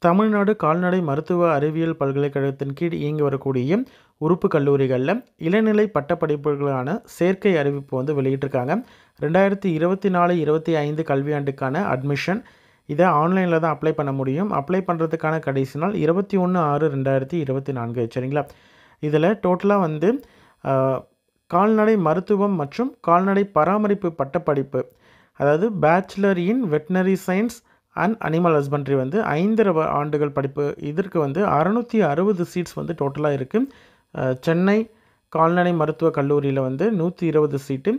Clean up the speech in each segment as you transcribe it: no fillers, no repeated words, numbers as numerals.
தமிழ்நாடு கால்நடை மருத்துவ அறிவியல் பல்கலைக்கழகத்தின் கீழ் இயங்கி வரக்கூடிய உறுப்பு கல்லூரிகளில் இளநிலை பட்டப்படிப்புகளான சேர்க்கை அறிவிப்பு வந்து வெளியிட்டிருக்காங்க. 2024-25 கல்வியாண்டுக்கான அட்மிஷன் இதை ஆன்லைனில் தான் அப்ளை பண்ண முடியும். அப்ளை பண்ணுறதுக்கான கடைசி நாள் 21/6/2024. சரிங்களா? இதில் டோட்டலாக வந்து கால்நடை மருத்துவம் மற்றும் கால்நடை பராமரிப்பு பட்டப்படிப்பு, அதாவது bachelor in veterinary science and animal husbandry வந்து 5 ஆண்டுகள் படிப்பு. இதற்கு வந்து 660 சீட்ஸ் வந்து டோட்டலாக இருக்குது. சென்னை கால்நடை மருத்துவக் கல்லூரியில் வந்து 120 சீட்டு,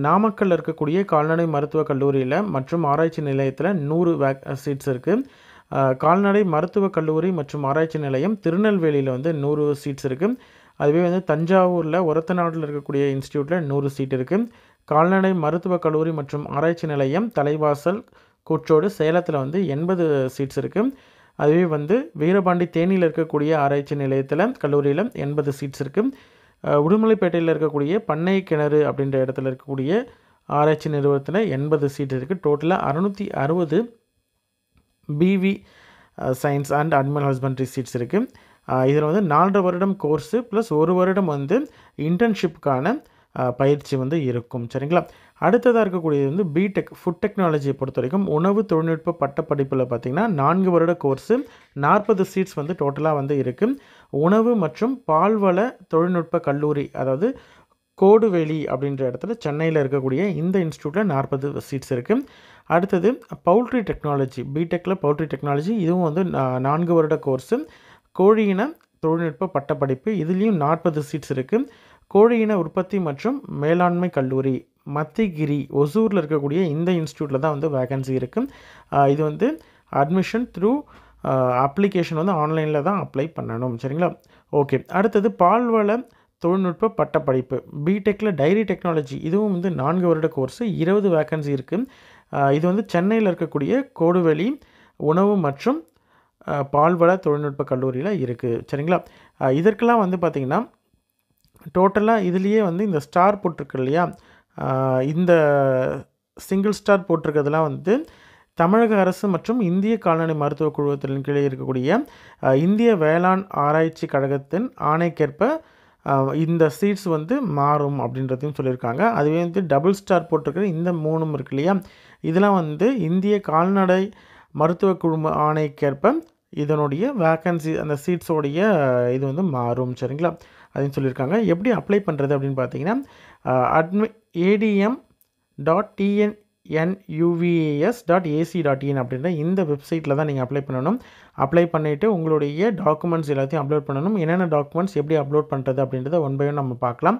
நாமக்கல்லில் இருக்கக்கூடிய கால்நடை மருத்துவக் கல்லூரியில் மற்றும் ஆராய்ச்சி நிலையத்தில் 100 சீட்ஸ் இருக்குது. கால்நடை மருத்துவக் கல்லூரி மற்றும் ஆராய்ச்சி நிலையம் திருநெல்வேலியில் வந்து 100 சீட்ஸ் இருக்குது. அதுவே வந்து தஞ்சாவூரில் ஒரத்தநாட்டில் இருக்கக்கூடிய இன்ஸ்டியூட்டில் 100 சீட் இருக்குது. கால்நடை மருத்துவக் கல்லூரி மற்றும் ஆராய்ச்சி நிலையம் தலைவாசல் கூற்றோடு சேலத்தில் வந்து 80 சீட்ஸ் இருக்குது. அதுவே வந்து வீரபாண்டி தேனியில் இருக்கக்கூடிய ஆராய்ச்சி நிலையத்தில் கல்லூரியில் 80 சீட்ஸ் இருக்குது. உடுமலைப்பேட்டையில் இருக்கக்கூடிய பண்ணை கிணறு அப்படின்ற இடத்துல இருக்கக்கூடிய ஆராய்ச்சி நிறுவனத்தில் 80 சீட் இருக்குது. டோட்டலாக 660 BV science and animal husbandry seats இருக்குது. இதில் வந்து 4.5 வருடம் கோர்ஸு ப்ளஸ் 1 வருடம் வந்து இன்டர்ன்ஷிப்புக்கான பயிற்சி வந்து இருக்கும். சரிங்களா? அடுத்ததாக இருக்கக்கூடியது வந்து பிடெக் ஃபுட் டெக்னாலஜியை பொறுத்த வரைக்கும் உணவு தொழில்நுட்ப பட்டப்படிப்பில் பார்த்திங்கன்னா 4 வருட கோர்ஸு 40 சீட்ஸ் வந்து டோட்டலாக வந்து இருக்குது. உணவு மற்றும் பால்வள தொழில்நுட்ப கல்லூரி, அதாவது கோடுவேலி அப்படின்ற இடத்துல சென்னையில் இருக்கக்கூடிய இந்த இன்ஸ்டியூட்டில் 40 சீட்ஸ் இருக்குது. அடுத்தது பவுல்ட்ரி டெக்னாலஜி, பிடெக்கில் பவுல்ட்ரி டெக்னாலஜி, இதுவும் வந்து 4 வருட கோர்ஸு கோழியின தொழில்நுட்ப பட்டப்படிப்பு, இதுலேயும் 40 சீட்ஸ் இருக்குது. கோழியின உற்பத்தி மற்றும் மேலாண்மை கல்லூரி மத்திகிரி ஒசூரில் இருக்கக்கூடிய இந்த இன்ஸ்டியூட்டில் தான் வந்து வேகன்சி இருக்குது. இது வந்து அட்மிஷன் த்ரூ அப்ளிகேஷன் வந்து ஆன்லைனில் தான் அப்ளை பண்ணணும். சரிங்களா? ஓகே. அடுத்தது பால்வள தொழில்நுட்ப பட்டப்படிப்பு பிடெக்கில் டைரி டெக்னாலஜி, இதுவும் வந்து 4 வருட கோர்ஸு 20 வேகன்சி இருக்குது. இது வந்து சென்னையில் இருக்கக்கூடிய கோடுவெளி உணவு மற்றும் பால்வள தொழில்நுட்ப கல்லூரியில் இருக்குது. சரிங்களா? இதற்கெல்லாம் வந்து பார்த்திங்கன்னா டோட்டலாக இதுலேயே வந்து இந்த ஸ்டார் போட்டிருக்கு இல்லையா, இந்த சிங்கிள் ஸ்டார் போட்டிருக்கிறதுலாம் வந்து தமிழக அரசு மற்றும் இந்திய கால்நடை மருத்துவ குழுவத்தின் கீழே இருக்கக்கூடிய இந்திய வேளாண் ஆராய்ச்சி கழகத்தின் ஆணைக்கேற்ப இந்த சீட்ஸ் வந்து மாறும் அப்படின்றதையும் சொல்லியிருக்காங்க. அதுவே வந்து டபுள் ஸ்டார் போட்டிருக்கிற இந்த 3 இருக்கு இல்லையா, இதெல்லாம் வந்து இந்திய கால்நடை மருத்துவ குழு ஆணைக்கேற்ப இதனுடைய வேக்கன்சி அந்த சீட்ஸோடைய இது வந்து மாறும். சரிங்களா? அப்படின்னு சொல்லியிருக்காங்க. எப்படி அப்ளை பண்ணுறது அப்படின்னு பார்த்தீங்கன்னா adm.tnuvas.ac.in அப்படின்ற இந்த வெப்சைட்டில் தான் நீங்கள் அப்ளை பண்ணணும். அப்ளை பண்ணிவிட்டு உங்களுடைய டாக்குமெண்ட்ஸ் எல்லாத்தையும் அப்லோட் பண்ணணும். என்னென்ன டாக்குமெண்ட்ஸ் எப்படி அப்லோட் பண்ணுறது அப்படின்றத ஒன் பை ஒன் நம்ம பார்க்கலாம்.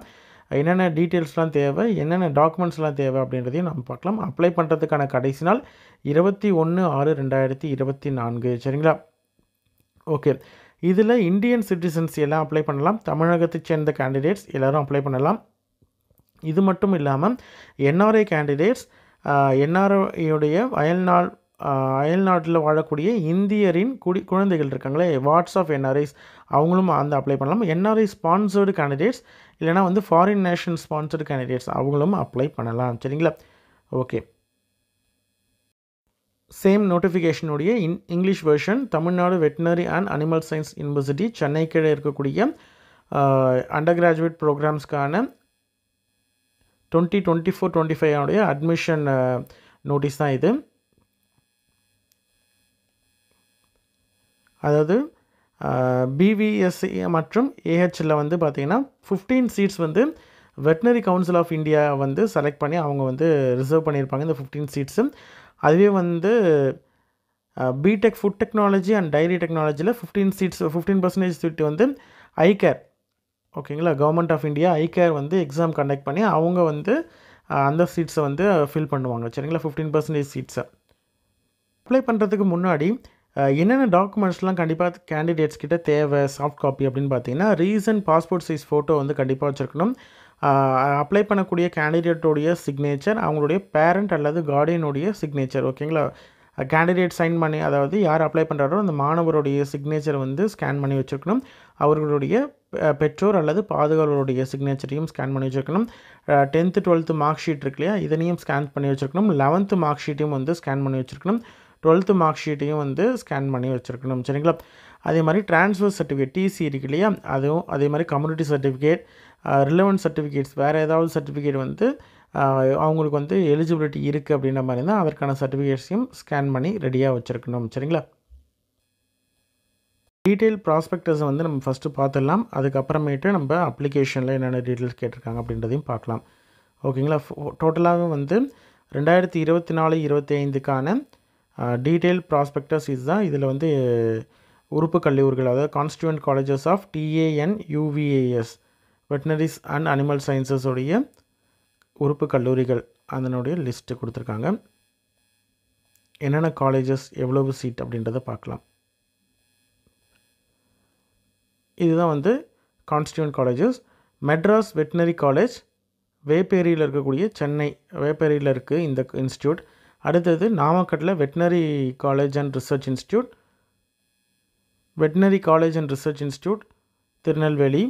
என்னென்ன டீட்டெயில்ஸ்லாம் தேவை, என்னென்ன டாக்குமெண்ட்ஸ்லாம் தேவை அப்படின்றதையும் நம்ம பார்க்கலாம். அப்ளை பண்ணுறதுக்கான கடைசி நாள் 21/6/2024. சரிங்களா? ஓகே. இதில் இந்தியன் சிட்டிசன்ஸ் எல்லாம் அப்ளை பண்ணலாம். தமிழகத்தை சேர்ந்த கேண்டிடேட்ஸ் எல்லோரும் அப்ளை பண்ணலாம். இது மட்டும் இல்லாமல் என்ஆர்ஐ கேண்டிடேட்ஸ், என்ஆர்ஐயுடைய அயல்நாட்டில் வாழக்கூடிய இந்தியரின் குழந்தைகள் இருக்காங்களே, வாட்ஸ் ஆஃப் என்ஆர்ஐஸ், அவங்களும் அந்த அப்ளை பண்ணலாம். என்ஆர்ஐ ஸ்பான்சர்டு கேண்டிடேட்ஸ் இல்லைனா வந்து ஃபாரின் நேஷன் ஸ்பான்சர்டு கேண்டிடேட்ஸ் அவங்களும் அப்ளை பண்ணலாம். சரிங்களா? ஓகே. சேம் நோட்டிஃபிகேஷனுடைய English version Tamil Nadu veterinary and animal science university Chennai கீழே இருக்கக்கூடிய அண்டர் கிராஜுவேட் ப்ரோக்ராம்ஸ்க்கான 2024-25 அட்மிஷன் நோட்டீஸ் தான் இது. அதாவது பிவிஎஸ்சி மற்றும் ஏஹெச்சில் வந்து பார்த்திங்கன்னா 15 சீட்ஸ் வந்து வெட்டினரி கவுன்சில் ஆஃப் இந்தியா வந்து செலக்ட் பண்ணி அவங்க வந்து ரிசர்வ் பண்ணியிருப்பாங்க இந்த 15 சீட்ஸு. அதுவே வந்து BTech food technology and dairy டெக்னாலஜியில் 15% சீட்டு வந்து ஐகேர், ஓகேங்களா, கவர்மெண்ட் ஆஃப் இந்தியா ஐகேர் வந்து எக்ஸாம் கண்டக்ட் பண்ணி அவங்க வந்து அந்த சீட்ஸை வந்து ஃபில் பண்ணுவாங்க. சரிங்களா? 15% சீட்ஸை அப்ளை பண்ணுறதுக்கு முன்னாடி என்னென்ன டாக்குமெண்ட்ஸ்லாம் கண்டிப்பாக கேண்டிடேட்ஸ் கிட்ட தேவை சாஃப்ட் காப்பி அப்படின்னு பார்த்தீங்கன்னா, ரீசன்ட் பாஸ்போர்ட் சைஸ் ஃபோட்டோ வந்து கண்டிப்பாக வச்சுருக்கணும். அப்ளை பண்ணக்கூடிய கேண்டிடேட்டோடைய சிக்னேச்சர், அவங்களுடைய பேரண்ட் அல்லது கார்டியனுடைய சிக்னேச்சர், ஓகேங்களா, கேண்டிடேட் சைன் பண்ணி, அதாவது யார் அப்ளை பண்ணுறாரோ அந்த மாணவருடைய சிக்னேச்சர் வந்து ஸ்கேன் பண்ணி வச்சுருக்கணும். அவர்களுடைய பெற்றோர் அல்லது பாதுகாவலருடைய சிக்னேச்சரையும் ஸ்கேன் பண்ணி வச்சுருக்கணும். 10th 12th மார்க் ஷீட் இருக்கு இல்லையா, இதனையும் ஸ்கேன் பண்ணி வச்சுருக்கணும். 11th மார்க் ஷீட்டையும் வந்து ஸ்கேன் பண்ணி வச்சுருக்கணும். 12th மார்க் ஷீட்டையும் வந்து ஸ்கேன் பண்ணி வச்சுருக்கணும். சரிங்களா? அதே மாதிரி ட்ரான்ஸ்ஃபர் சர்டிஃபிகேட் டிசி இருக்கு இல்லையா, அதுவும் அதே மாதிரி கம்யூனிட்டி சர்டிஃபிகேட், ரிலவெண்ட் சர்டிஃபிகேட்ஸ், வேறு ஏதாவது சர்டிஃபிகேட் வந்து அவங்களுக்கு வந்து எலிஜிபிலிட்டி இருக்குது அப்படின்ற மாதிரி இருந்தால் அதற்கான சர்டிஃபிகேட்ஸையும் ஸ்கேன் பண்ணி ரெடியாக வச்சுருக்கணும். சரிங்களா? டீட்டெயில் ப்ராஸ்பெக்டஸை வந்து நம்ம ஃபஸ்ட்டு பார்த்துடலாம். அதுக்கப்புறமேட்டு நம்ம அப்ளிகேஷனில் என்னென்ன டீட்டெயில்ஸ் கேட்டிருக்காங்க அப்படின்றதையும் பார்க்கலாம். ஓகேங்களா? டோட்டலாகவே வந்து 2024-25க்கான டீட்டெயில் ப்ராஸ்பெக்டஸ் இதுதான். இதில் வந்து உறுப்பு கல்லூரிகள், அதாவது constituent colleges of TANUVAS veterinaries and animal sciences உடைய உறுப்பு கல்லூரிகள் அதனுடைய லிஸ்ட்டு கொடுத்துருக்காங்க. என்னென்ன காலேஜஸ், எவ்வளவு சீட் அப்படின்றத பார்க்கலாம். இதுதான் வந்து constituent colleges. Madras veterinary college வேப்பேரியில் இருக்கக்கூடிய, சென்னை வேப்பேரியில் இருக்குது இந்த இன்ஸ்டியூட். அடுத்தது நாமக்கல்லில் veterinary college and research institute, veterinary college and research institute Tirunelveli,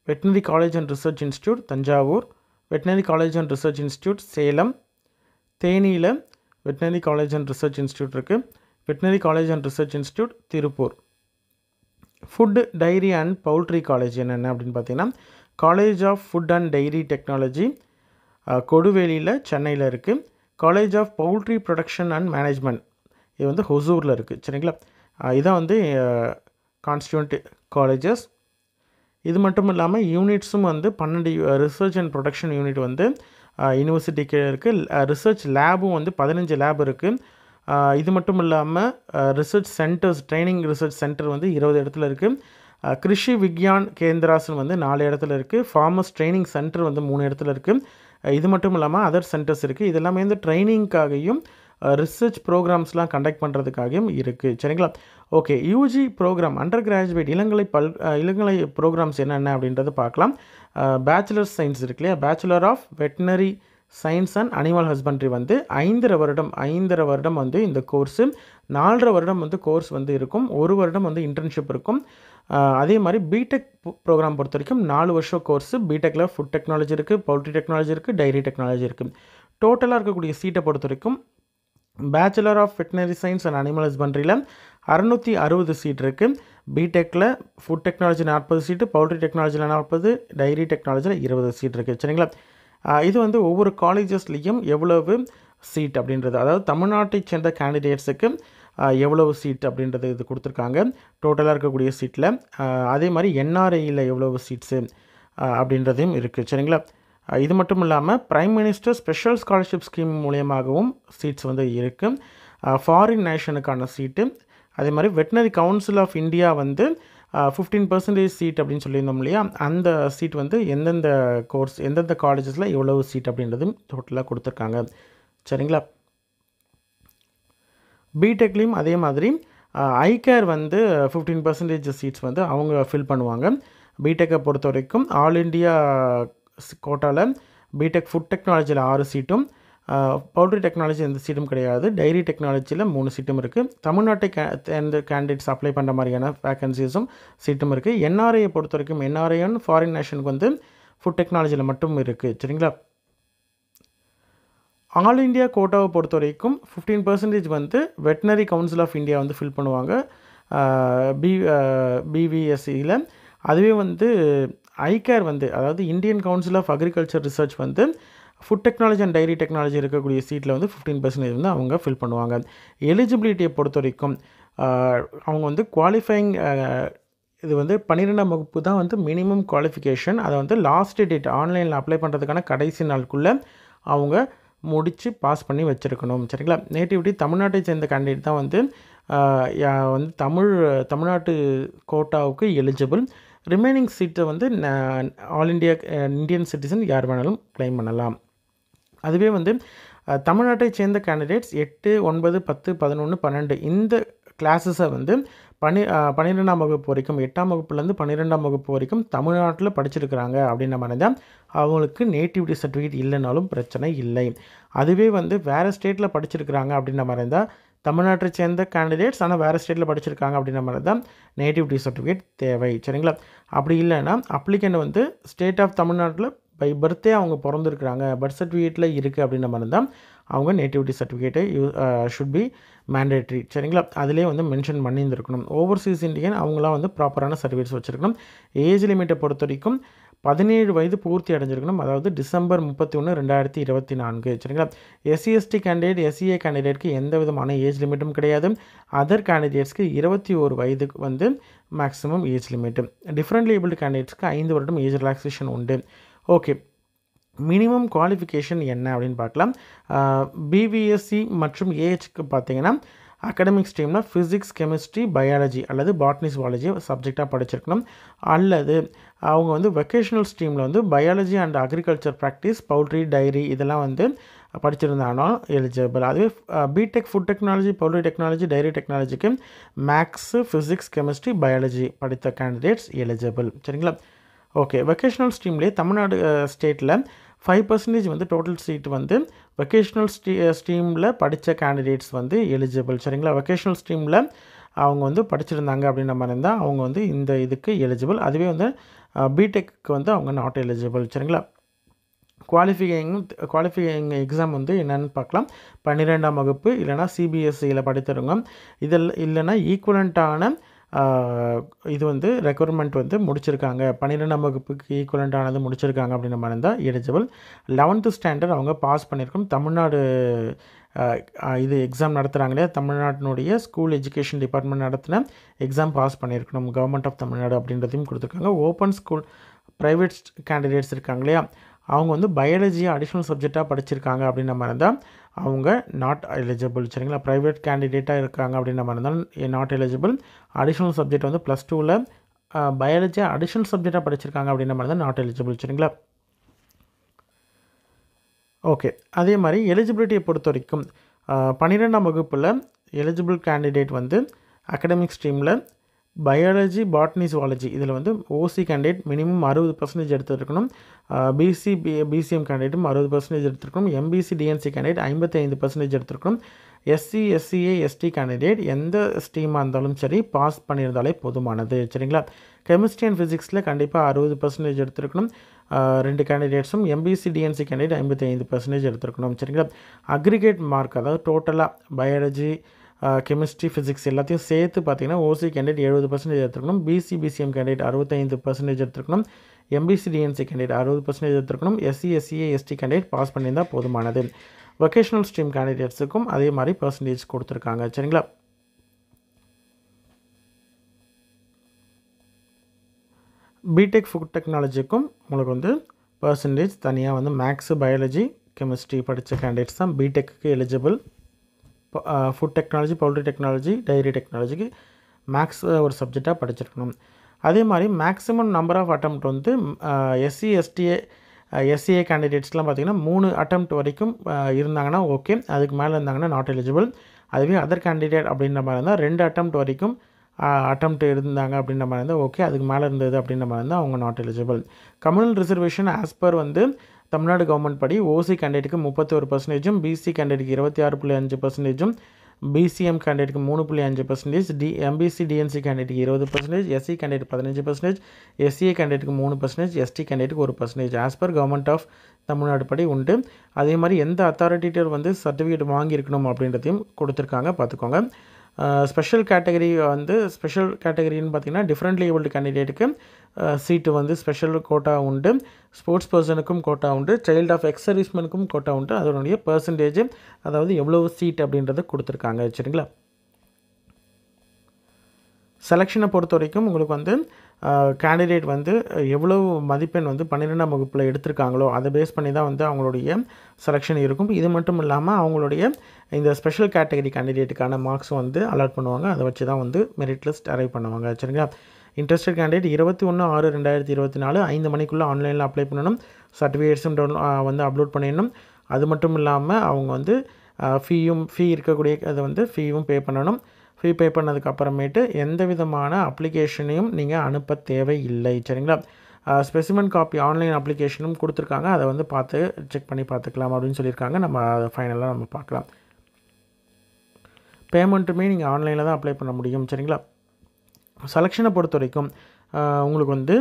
veterinary college and research institute Thanjavur, veterinary college and research institute Salem, தேனியில் veterinary college and research institute இருக்குது, veterinary college and research institute Tiruppur. Food dairy and poultry college என்னென்ன அப்படின்னு பார்த்தீங்கன்னா, college of food and dairy technology கொடுவேலியில் சென்னையில் இருக்குது. College of poultry production and management இது வந்து ஹொசூரில் இருக்குது. சரிங்களா? இதான் வந்து கான்ஸ்டியூவன்ட் காலேஜஸ். இது மட்டும் இல்லாமல் யூனிட்ஸும் வந்து 12 ரிசர்ச் அண்ட் ப்ரொடக்ஷன் யூனிட் வந்து யூனிவர்சிட்டிக்கு இருக்குது. ரிசர்ச் லேபும் வந்து 15 லேப் இருக்குது. இது மட்டும் இல்லாமல் research centres, training research centre வந்து 20 இடத்துல இருக்குது. கிருஷி விக்யான் கேந்திராஸ்னு வந்து 4 இடத்துல இருக்குது. ஃபார்மர்ஸ் ட்ரைனிங் சென்டர் வந்து 3 இடத்துல இருக்குது. இது மட்டும் இல்லாமல் அதர் சென்டர்ஸ் இருக்குது. இது எல்லாமே வந்து ட்ரைனிங்காகவும் ரிசர்ச் ப்ரோக்ராம்ஸ்லாம் கண்டக்ட் பண்ணுறதுக்காகவும் இருக்குது. சரிங்களா? Okay, UG program, undergraduate இளங்கலை ப்ரோக்ராம்ஸ் என்னென்ன அப்படின்றத பார்க்கலாம். பேச்சுலர் சயின்ஸ் இருக்கு இல்லையா, bachelor of veterinary science and animal husbandry வந்து 5.5 வருடம் வந்து இந்த கோர்ஸு, 4.5 வருடம் வந்து கோர்ஸ் வந்து இருக்கும், 1 வருடம் வந்து இன்டர்ன்ஷிப் இருக்கும். அதே மாதிரி பிடெக் ப்ரோக்ராம் பொறுத்த வரைக்கும் 4 வருஷம் கோர்ஸு. பிடெக்கில் ஃபுட் டெக்னாலஜி இருக்குது, பவுல்ட்ரி டெக்னாலஜி இருக்குது, டைரி டெக்னாலஜி இருக்குது. டோட்டலாக இருக்கக்கூடிய சீட்டை பொறுத்த வரைக்கும் bachelor of veterinary science and animal ஹஸ்பண்ட்ரியில் 660 சீட் இருக்குது. பிடெக்கில் ஃபுட் டெக்னாலஜி 40 சீட்டு, பவுல்ட்ரி டெக்னாலஜியில் 40, டைரி டெக்னாலஜியில் 20 சீட் இருக்குது. சரிங்களா? இது வந்து ஒவ்வொரு காலேஜஸ்லேயும் எவ்வளவு சீட் அப்படின்றது, அதாவது தமிழ்நாட்டை சேர்ந்த கேண்டிடேட்ஸுக்கு எவ்வளவு சீட் அப்படின்றது இது கொடுத்துருக்காங்க டோட்டலாக இருக்கக்கூடிய சீட்டில். அதே மாதிரி என்ஆர்ஐயில் எவ்வளவு சீட்ஸு அப்படின்றதையும் இருக்குது. சரிங்களா? இது மட்டும் இல்லாமல் prime minister special scholarship scheme மூலியமாகவும் சீட்ஸ் வந்து இருக்குது. ஃபாரின் நேஷனுக்கான சீட்டு, அதே மாதிரி வெட்டினரி கவுன்சில் ஆஃப் இந்தியா வந்து 15% சீட் அப்படின்னு சொல்லியிருந்தோம் இல்லையா, அந்த சீட் வந்து எந்தெந்த கோர்ஸ், எந்தெந்த காலேஜஸில் எவ்வளவு சீட் அப்படின்றதும் டோட்டலாக கொடுத்துருக்காங்க. சரிங்களா? பிடெக்லேயும் அதே மாதிரி ஐகேர் வந்து 15% சீட்ஸ் வந்து அவங்க ஃபில் பண்ணுவாங்க. பிடெக்கை பொறுத்த வரைக்கும் ஆல் இண்டியா கோட்டாவில் பிடெக் ஃபுட் டெக்னாலஜியில் 6 சீட்டும், பவுல்ட்ரி டெக்னாலஜி எந்த சீட்டும் கிடையாது, டைரி டெக்னாலஜியில் 3 சீட்டும் இருக்குது. தமிழ்நாட்டை எந்த கேண்டிடேட்ஸ் அப்ளை பண்ணுற மாதிரியான வேக்கன்சிஸும் சீட்டும் இருக்குது. என்ஆர்ஐயை பொறுத்த வரைக்கும் என்ஆர்ஐ அண்ட் ஃபாரின் நேஷனுக்கு வந்து ஃபுட் டெக்னாலஜியில் மட்டும் இருக்குது. சரிங்களா? ஆல் இண்டியா கோட்டாவை பொறுத்த வரைக்கும் 15% வந்து வெட்டினரி கவுன்சில் ஆஃப் இந்தியா வந்து ஃபில் பண்ணுவாங்க பிவிஎஸ்சியில். அதுவே வந்து ஐகேர் வந்து, அதாவது Indian council of agriculture research வந்து food technology and dairy technology இருக்கக்கூடிய சீட்டில் வந்து 15% வந்து அவங்க ஃபில் பண்ணுவாங்க. எலிஜிபிலிட்டியை பொறுத்த வரைக்கும் அவங்க வந்து குவாலிஃபைங், இது வந்து 12ஆம் வகுப்பு தான் வந்து மினிமம் குவாலிஃபிகேஷன். அதை வந்து லாஸ்ட் டேட் ஆன்லைனில் அப்ளை பண்ணுறதுக்கான கடைசி நாளுக்குள்ளே அவங்க முடித்து பாஸ் பண்ணி வச்சுருக்கணும். சரிங்களா? நேட்டிவிட்டி தமிழ்நாட்டை சேர்ந்த கேண்டிடேட் தான் வந்து தமிழ்நாட்டு கோட்டாவுக்கு எலிஜிபிள். ரிமைனிங் சீட்டை வந்து ஆல் இண்டியா இந்தியன் சிட்டிசன் யார் வேணாலும் கிளைம் பண்ணலாம். அதுவே வந்து தமிழ்நாட்டை சேர்ந்த கேண்டிடேட்ஸ் 8, 9, 10, 11, 12 இந்த கிளாஸஸை வந்து 12ஆம் வகுப்பு வரைக்கும், 8ஆம் வகுப்புலேருந்து 12ஆம் வகுப்பு வரைக்கும் தமிழ்நாட்டில் படிச்சிருக்கிறாங்க அப்படின்ற மாதிரி தான் அவங்களுக்கு நேட்டிவிட்டி சர்டிஃபிகேட் இல்லைனாலும் பிரச்சனை இல்லை. அதுவே வந்து வேறு ஸ்டேட்டில் படிச்சிருக்கிறாங்க அப்படின்ற மாதிரி இருந்தால், தமிழ்நாட்டை சேர்ந்த கேண்டிடேட்ஸ் ஆனால் வேறு ஸ்டேட்டில் படிச்சிருக்காங்க அப்படின்ற மாதிரி தான் நேட்டிவிட்டி சர்டிஃபிகேட் தேவை. சரிங்களா? அப்படி இல்லைன்னா அப்ளிகண்ட் வந்து ஸ்டேட் ஆஃப் தமிழ்நாட்டில் பை பர்த்தே அவங்க பிறந்திருக்கிறாங்க, பர்த் சர்டிஃபிகேட்டில் இருக்குது அப்படின்ற மாதிரி தான் அவங்க நேட்டிவிட்டி சர்டிஃபிகேட்டை ஷுட் பி மேண்டேட்ரி. சரிங்களா, அதிலே வந்து மென்ஷன் பண்ணியிருந்துருக்கணும். ஓவர்சீஸ் இந்தியன் அவங்களாம் வந்து ப்ராப்பரான சர்டிஃபிகேட்ஸ் வச்சுருக்கணும். ஏஜ் லிமிட்டை பொறுத்த வரைக்கும் 17 வயது பூர்த்தி அடைஞ்சிருக்கணும். அதாவது டிசம்பர் 31, 2024. சரிங்களா. எஸ்சி/எஸ்டி கேண்டிடேட், எஸ்சிஏ கேண்டிடேட்க்கு எந்த விதமான ஏஜ் லிமிட்டும் கிடையாது. அதர் கேண்டிடேட்ஸ்க்கு 21 வயதுக்கு வந்து maximum age limit. Differently abled கேண்டிடேட்ஸ்க்கு 5 வருடம் ஏஜ் ரிலாக்ஸேஷன் உண்டு. ஓகே, மினிமம் குவாலிஃபிகேஷன் என்ன அப்படின்னு பார்க்கலாம். பிவிஎஸ்சி மற்றும் ஏஹெச்க்கு பார்த்தீங்கன்னா அகடமிக் ஸ்ட்ரீமில் ஃபிசிக்ஸ், கெமிஸ்ட்ரி, பயாலஜி அல்லது பாட்னி, ஜுவாலஜி சப்ஜெக்டாக படிச்சிருக்கணும். அல்லது அவங்க வந்து வெக்கேஷனல் ஸ்ட்ரீமில் வந்து biology and agriculture practice, poultry, dairy இதெல்லாம் வந்து படிச்சிருந்தாலும் எலிஜிபிள். அதுவே BTech food technology, poultry technology, dairy டெக்னாலஜிக்கு மேக்ஸு, ஃபிசிக்ஸ், கெமிஸ்ட்ரி, பயாலஜி படித்த கேண்டிடேட்ஸ் எலிஜிபிள். சரிங்களா. ஓகே, வெக்கேஷனல் ஸ்ட்ரீம்லேயே தமிழ்நாடு ஸ்டேட்டில் 5% வந்து டோட்டல் சீட் வந்து வெக்கேஷனல் ஸ்ட்ரீமில் படித்த கேண்டிடேட்ஸ் வந்து எலிஜிபிள். சரிங்களா. வெக்கேஷனல் ஸ்ட்ரீமில் அவங்க வந்து படிச்சிருந்தாங்க அப்படின்ற மாதிரி இருந்தால் அவங்க வந்து இந்த இதுக்கு எலிஜிபிள். அதுவே வந்து பிடெக்கு வந்து அவங்க நாட் எலிஜிபிள். சரிங்களா. குவாலிஃபையிங் எக்ஸாம் வந்து என்னென்னு பார்க்கலாம். 12ஆம் வகுப்பு இல்லைனா சிபிஎஸ்சியில் படித்தவங்க, இதில் இல்லைனா ஈக்குவலண்ட்டான இது வந்து ரெக்குயர்மெண்ட் வந்து முடிச்சிருக்காங்க, 12ஆம் வகுப்புக்கு ஈக்குவலண்ட்டானது முடிச்சிருக்காங்க அப்படின்ற மாதிரி இருந்தால் எலிஜிபிள். 11th ஸ்டாண்டர்ட் அவங்க பாஸ் பண்ணியிருக்கோம். தமிழ்நாடு இது எக்ஸாம் நடத்துகிறாங்களே, தமிழ்நாட்டினுடைய ஸ்கூல் எஜுகேஷன் டிபார்ட்மெண்ட் நடத்தின எக்ஸாம் பாஸ் பண்ணியிருக்கணும். கவர்மெண்ட் ஆஃப் தமிழ்நாடு அப்படின்றதையும் கொடுத்துருக்காங்க. ஓப்பன் ஸ்கூல் ப்ரைவேட் கேண்டிடேட்ஸ் இருக்காங்க இல்லையா, அவங்க வந்து பயாலஜியை அடிஷ்னல் சப்ஜெக்டாக படிச்சிருக்காங்க அப்படின்ற மாதிரி இருந்தால் அவங்க நாட் எலிஜிபிள். சரிங்களா. ப்ரைவேட் கேண்டிடேட்டாக இருக்காங்க அப்படின்ற மாதிரி இருந்தாலும் நாட் எலிஜிபிள். அடிஷ்னல் சப்ஜெக்ட் வந்து +2ல் பயாலஜியை அடிஷ்னல் சப்ஜெக்டாக படிச்சிருக்காங்க அப்படின்ற மாதிரி தான் நாட் எலிஜிபிள். சரிங்களா. ஓகே, அதே மாதிரி எலிஜிபிலிட்டியை பொறுத்த வரைக்கும் 12ஆம் வகுப்பில் எலிஜிபிள் கேண்டிடேட் வந்து அகடமிக் ஸ்ட்ரீமில் பயாலஜி, பாட்னி, ஜுவாலஜி இதில் வந்து ஓசி கேண்டிடேட் மினிமம் 60% எடுத்துருக்கணும். பிசிஎம் கேண்டிடேட்டும் 60% எடுத்துருக்கணும். எம்பிசி, டிஎன்சி கேண்டிடேட் 55% எடுத்துருக்கணும். எஸ்சி, எஸ்சிஏ, எஸ்டி கேண்டிடேட் எந்த ஸ்ட்ரீமாக இருந்தாலும் சரி பாஸ் பண்ணியிருந்தாலே போதுமானது. சரிங்களா. கெமிஸ்ட்ரி அண்ட் ஃபிசிக்ஸில் கண்டிப்பாக 60% எடுத்துருக்கணும் 2 கேண்டிடேட்ஸும். எம்பிசி, டிஎன்சி கேண்டிடேட் 55% எடுத்துருக்கணும். சரிங்களா. அக்ரிகேட் மார்க், அதாவது டோட்டலாக பயாலஜி, கெமிஸ்ட்ரி, ஃபிசிக்ஸ் எல்லாத்தையும் சேர்த்து பார்த்தீங்கன்னா ஓசி கேண்டிடேட் 70% எடுத்துருக்கணும். பிசிஎம் கேண்டிடேட் 65% எடுத்துருக்கணும். எம்பிசி, டிஎன்சி கேண்டிடேட் 60% எடுத்துருக்கணும். SC, SCA, ST candidate pass பண்ணியிருந்தால் போதுமானது. வொகேஷனல் ஸ்ட்ரீம் கேண்டிடேட்ஸுக்கும் அதே மாதிரி பர்சன்டேஜ் கொடுத்துருக்காங்க. சரிங்களா. பிடெக் ஃபுட் டெக்னாலஜிக்கும் உங்களுக்கு வந்து பர்சன்டேஜ் தனியாக வந்து மேக்ஸு, பயாலஜி, கெமிஸ்ட்ரி படித்த கேண்டிடேட்ஸ் தான் பிடெக்கு eligible. Food technology, poultry technology, dairy டெக்னாலஜிக்கு மேக்ஸ் ஒரு சப்ஜெக்டாக படிச்சிருக்கணும். அதே மாதிரி மேக்ஸிமம் நம்பர் ஆஃப் அட்டெம்ப்ட் வந்து எஸ்சி, எஸ்டிஏ, எஸ்சிஏ கேண்டிடேட்ஸ்லாம் பார்த்திங்கன்னா 3 அட்டெம்ப்ட் வரைக்கும் இருந்தாங்கன்னா ஓகே, அதுக்கு மேலே இருந்தாங்கன்னா நாட் எலிஜிபிள். அதுவே அதர் கேண்டிடேட் அப்படின்ற மாதிரி இருந்தால் 2 அட்டெம்ப்ட் வரைக்கும் அட்டெம்ப்ட் இருந்தாங்க அப்படின்ற மாதிரி இருந்தால் ஓகே, அதுக்கு மேலே இருந்தது அப்படின்ற மாதிரி இருந்தால் அவங்க not eligible. Communal reservation as per வந்து தமிழ்நாடு கவர்மெண்ட் படி ஓசி கேண்டிடேட்டுக்கு 31%, பிசி கேண்டிடேட்டுக்கு 26.5%, பிசிஎம் கேண்டிடேட்டுக்கு 3.5%, எம்பிசி, டிஎன்சி கேண்டிடேட்டுக்கு 20%, எஸ்சி கேண்டிடேட் 15%, எஸ்சிஏ கேண்டிடேட்டுக்கு 3%, எஸ்டி கேண்டிடேட்டுக்கு 1% as per government of Tamil Nadu படி உண்டு. அதே மாதிரி எந்த அத்தாரிட்டிட்டர் வந்து சர்டிஃபிகேட் வாங்கியிருக்கணும் அப்படின்றதையும் கொடுத்துருக்காங்க, பார்த்துக்கோங்க. ஸ்பெஷல் கேட்டகரி வந்து ஸ்பெஷல் கேட்டகரின்னு பார்த்திங்கன்னா டிஃப்ரெண்ட்லி ஏபிள்டு கேண்டிடேட்டுக்கு சீட்டு வந்து ஸ்பெஷல் கோட்டா உண்டு. ஸ்போர்ட்ஸ் பர்சனுக்கும் கோட்டா உண்டு. சைல்டு ஆஃப் எக்ஸ் சர்வீஸ்மேனுக்கும் கோட்டா உண்டு. அதனுடைய பர்சன்டேஜ், அதாவது எவ்வளோ சீட் அப்படின்றத கொடுத்துருக்காங்க. சரிங்களா. செலெக்ஷனை பொறுத்த வரைக்கும் உங்களுக்கு வந்து கேண்டிடேட் வந்து எவ்வளோ மதிப்பெண் வந்து 12ஆம் வகுப்பில் எடுத்திருக்காங்களோ அதை பேஸ் பண்ணி தான் வந்து அவங்களுடைய செலெக்ஷன் இருக்கும். இது மட்டும் இல்லாமல் அவங்களுடைய இந்த ஸ்பெஷல் கேட்டகரி கேண்டிடேட்டுக்கான மார்க்ஸ் வந்து அலாட் பண்ணுவாங்க. அதை வச்சு தான் வந்து மெரிட் லிஸ்ட் அரைவ் பண்ணுவாங்க. சரிங்களா. இன்ட்ரெஸ்டட் கேண்டிடேட் 21/6/2024 5 மணிக்குள்ளே ஆன்லைனில் அப்ளை பண்ணணும். சர்டிஃபிகேட்ஸும் வந்து அப்லோட் பண்ணிடணும். அது மட்டும் இல்லாமல் அவங்க வந்து ஃபீ இருக்கக்கூடிய அதை வந்து ஃபீயும் பே பண்ணணும். ஃபீ பே பண்ணதுக்கு அப்புறமேட்டு எந்த விதமான அப்ளிகேஷனையும் நீங்கள் அனுப்ப தேவையில்லை. சரிங்களா. ஸ்பெசிமென் காப்பி ஆன்லைன் அப்ளிகேஷனும் கொடுத்துருக்காங்க. அதை வந்து பார்த்து செக் பண்ணி பார்த்துக்கலாம் அப்படின்னு சொல்லியிருக்காங்க. நம்ம ஃபைனலாக நம்ம பார்க்கலாம். பேமெண்ட்டுமே நீங்கள் ஆன்லைனில் தான் அப்ளை பண்ண முடியும். சரிங்களா. செலெக்ஷனை பொறுத்த வரைக்கும் உங்களுக்கு வந்து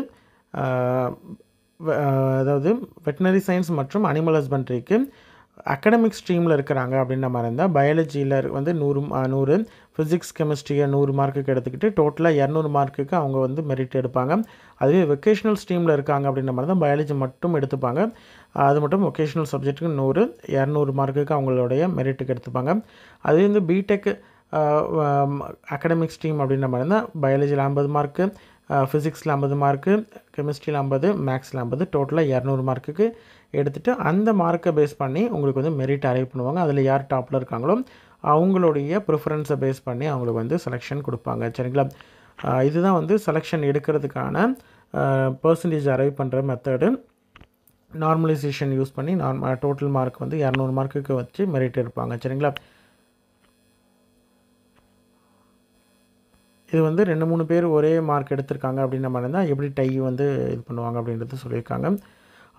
அதாவது வெட்டினரி சயின்ஸ் மற்றும் அனிமல் ஹஸ்பண்ட்ரிக்கு அகடமிக் ஸ்ட்ரீமில் இருக்கிறாங்க அப்படின்ற மாதிரி இருந்தால் பயாலஜியில் வந்து 100 ஃபிசிக்ஸ் கெமிஸ்ட்ரியை 100 மார்க்குக்கு எடுத்துக்கிட்டு டோட்டலாக 200 மார்க்குக்கு அவங்க வந்து மெரிட் எடுப்பாங்க. அதுவே வெக்கேஷனல் ஸ்ட்ரீமில் இருக்காங்க அப்படின்ற மாதிரி தான் பயாலஜி மட்டும் எடுத்துப்பாங்க. அது மட்டும் வெக்கேஷனல் சப்ஜெக்ட்டுக்கு 200 மார்க்குக்கு அவங்களுடைய மெரிட்டுக்கு எடுத்துப்பாங்க. அதுவே வந்து பிடெக் அகடமிக் ஸ்ட்ரீம் அப்படின்ற மாதிரி இருந்தால் பயாலஜியில் 50 மார்க்கு, ஃபிசிக்ஸில் 50 மார்க்கு, கெமிஸ்ட்ரியில் 50, மேக்ஸில் 50, டோட்டலாக 200 மார்க்குக்கு எடுத்துகிட்டு அந்த மார்க்கை பேஸ் பண்ணி உங்களுக்கு வந்து மெரிட் அரைவ் பண்ணுவாங்க. அதில் யார் டாப்பில் இருக்காங்களோ அவங்களுடைய ப்ரிஃபரன்ஸை பேஸ் பண்ணி அவங்களுக்கு வந்து செலெக்ஷன் கொடுப்பாங்க. சரிங்களா? இதுதான் வந்து செலெக்ஷன் எடுக்கிறதுக்கான பர்சன்டேஜ் அரைவ் பண்ணுற மெத்தடு. நார்மலைசேஷன் யூஸ் பண்ணி டோட்டல் மார்க் வந்து 200 மார்க்குக்கு வச்சு மெரிட் எடுப்பாங்க. சரிங்களா? இது வந்து 2-3 பேர் ஒரே மார்க் எடுத்திருக்காங்க அப்படின்ற மாதிரி இருந்தால் எப்படி டை வந்து இது பண்ணுவாங்க அப்படின்றது சொல்லியிருக்காங்க.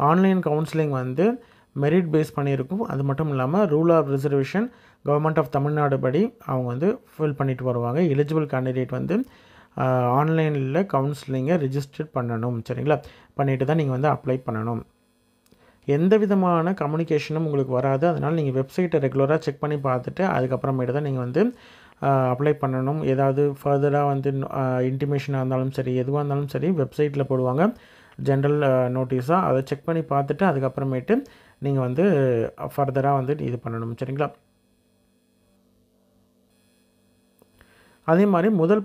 ஆன்லைன் கவுன்சிலிங் வந்து மெரிட் பேஸ் பண்ணியிருக்கும். அது மட்டும் இல்லாமல் rule of reservation government of Tamil Nadu படி அவங்க வந்து ஃபில் பண்ணிட்டு வருவாங்க. எலிஜிபிள் கேண்டிடேட் வந்து ஆன்லைனில் கவுன்சிலிங்கை ரிஜிஸ்டர் பண்ணணும். சரிங்களா? பண்ணிவிட்டு தான் நீங்கள் வந்து அப்ளை பண்ணணும். எந்த விதமான கம்யூனிகேஷனும் உங்களுக்கு வராது. அதனால் நீங்கள் வெப்சைட்டை ரெகுலராக செக் பண்ணி பார்த்துட்டு அதுக்கப்புறமேட்டு தான் நீங்கள் வந்து அப்ளை பண்ணணும். ஏதாவது ஃபர்தராக வந்து இன்டிமேஷனாக இருந்தாலும் சரி, எதுவாக இருந்தாலும் சரி வெப்சைட்டில் போடுவாங்க ஜென்ரல் நோட்டீஸாக. அதை செக் பண்ணி பார்த்துட்டு அதுக்கப்புறமேட்டு நீங்கள் வந்து ஃபர்தராக வந்து இது பண்ணணும். சரிங்களா? அதே மாதிரி முதல்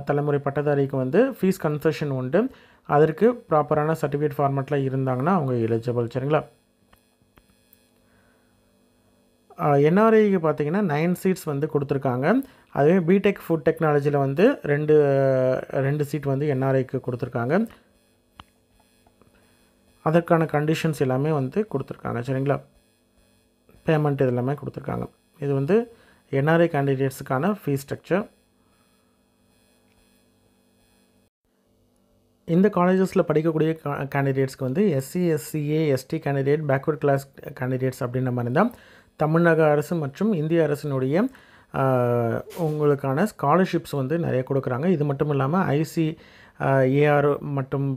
தலைமுறை பட்டதாரிக்கு வந்து ஃபீஸ் கன்செஷன் உண்டு. அதற்கு ப்ராப்பரான சர்டிஃபிகேட் ஃபார்மேட்டில் இருந்தாங்கன்னா அவங்க எலிஜிபிள். சரிங்களா? என்ஆர்ஐக்கு பார்த்தீங்கன்னா 9 சீட்ஸ் வந்து கொடுத்துருக்காங்க. அதுவே பிடெக் ஃபுட் டெக்னாலஜியில் வந்து 2 சீட் வந்து என்ஆர்ஐக்கு கொடுத்துருக்காங்க. அதற்கான கண்டிஷன்ஸ் எல்லாமே வந்து கொடுத்துருக்காங்க. சரிங்களா? பேமெண்ட் இது எல்லாமே கொடுத்துருக்காங்க. இது வந்து என்ஆர்ஐ கேண்டிடேட்ஸுக்கான ஃபீஸ் ஸ்ட்ரக்சர். இந்த காலேஜஸில் படிக்கக்கூடிய கேண்டிடேட்ஸ்க்கு வந்து SC, SCA, ST candidate, backward class candidates அப்படின்ற மாதிரி தான் தமிழக அரசு மற்றும் இந்திய அரசினுடைய உங்களுக்கான ஸ்காலர்ஷிப்ஸ் வந்து நிறைய கொடுக்குறாங்க. இது மட்டும் இல்லாமல் ஐசிஏஆர் மற்றும்